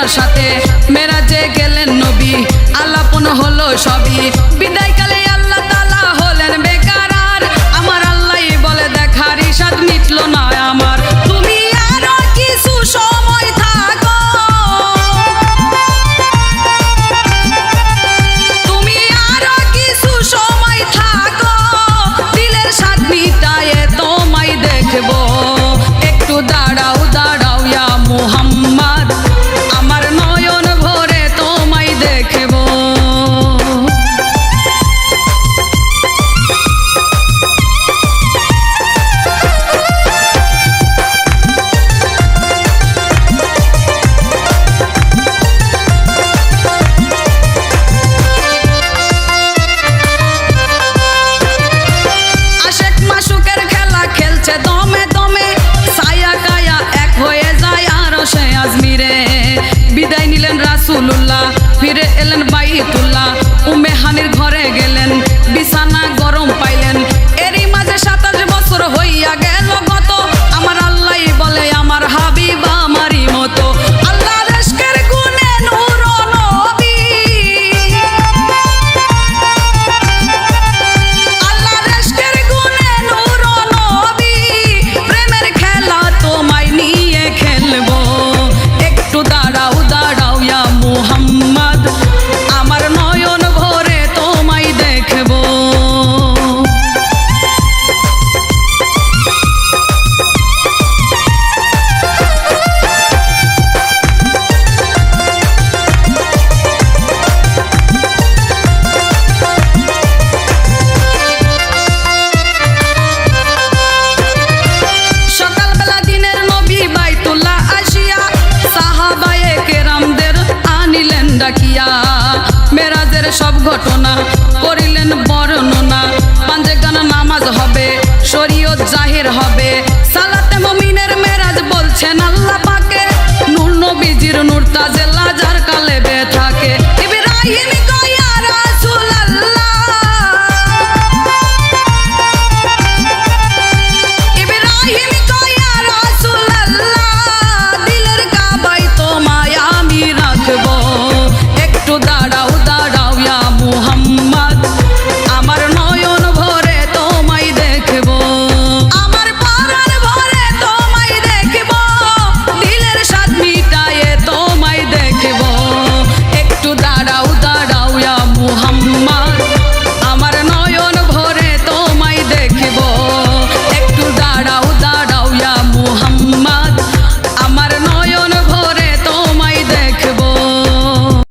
আল্লাহর সাথে মেরাজে গেলেন নবী আলাপন হলো সবই বিদায়কালে আল্লাহ তাআলা হলেন বেকারার আমার আল্লাহই বলে দেখার ইশাদ মিটলো না আমার তুমি আরো কিছু সময় থাকো তুমি আরো কিছু সময় থাকো দিলের স্বাদ মিটায়ে তোমায় দেখবো একটু দাঁড়াও দাঁড়াও ইয়া মুহাম্মদ আমার নয়ন ভরে তোমায় দেখবো আশেক মাশুকের খেলা খেলছে দমে দমে ছায়া কায়া এক হয়ে যায় আরশে আজমিরে বিদায় নিলেন রাসূলুল্লাহ ফিরে এলেন বাইতুল্লাহ উম্মে হানির ঘরে গেলেন বিছানা গরম পাইলেন এরই মাঝে 27 বছর হইয়া গেল গত আমার আল্লাহই বলে আমার হাবিব আমারই মতো আল্লাহর ইশকের গুণে নূর নবী আল্লাহর ইশকের গুণে নূর নবী প্রেমের খেলা তোমায় নিয়ে খেলবো একটু দাঁড়াও দাঁড়াও ইয়া মুহাম্মদ আমার নয়ন ভরে তোমায় দেখবো সকালবেলা দিনের নবী বাইতুল্লাহ আসিয়া সাহাবায়ে কেরামদের আনিলেন ডাকিয়া মেরাজের সব ঘটনা করিলেন বর্ণনা পাঞ্জে গানা নামাজ হবে শরীয়ত জাহির হবে